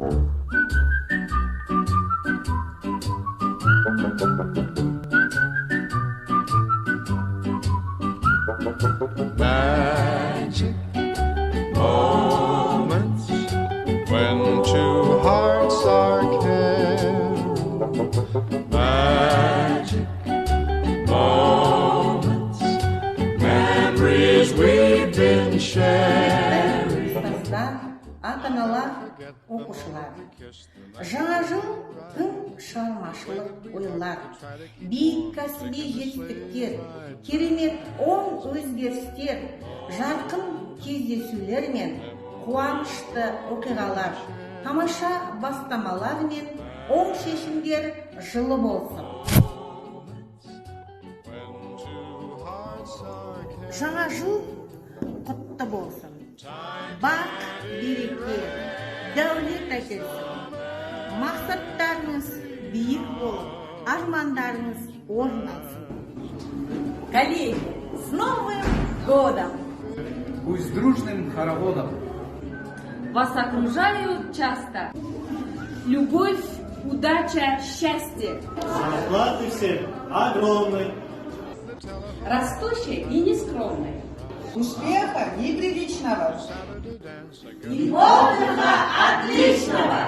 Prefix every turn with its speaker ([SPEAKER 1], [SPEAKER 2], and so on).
[SPEAKER 1] Magic moments when two hearts are caring. Magic moments, memories we've been sharing.
[SPEAKER 2] Ата-аналар, оқушылар. Жаңа жыл тың шығармашылық ойлар, биік кәсіби жетістіктер, керемет оң өзгерістер, жарқын кездесулер мен қуанышты оқиғалар, тамаша бастамалар мен оң шешімдер жылы болсын. Жаңа жыл құтты болсын. Бақ, береке, дәулет әкелсін. Мақсаттарыңыз биік болып, армандарыңыз орындалсын. Коллеги, с Новым годом!
[SPEAKER 3] Пусть дружным хороводом
[SPEAKER 4] вас окружают часто любовь, удача, счастье.
[SPEAKER 5] Зарплаты все огромные.
[SPEAKER 4] Растущие и нескромные.
[SPEAKER 2] Успеха неприличного!
[SPEAKER 4] И отдыха отличного!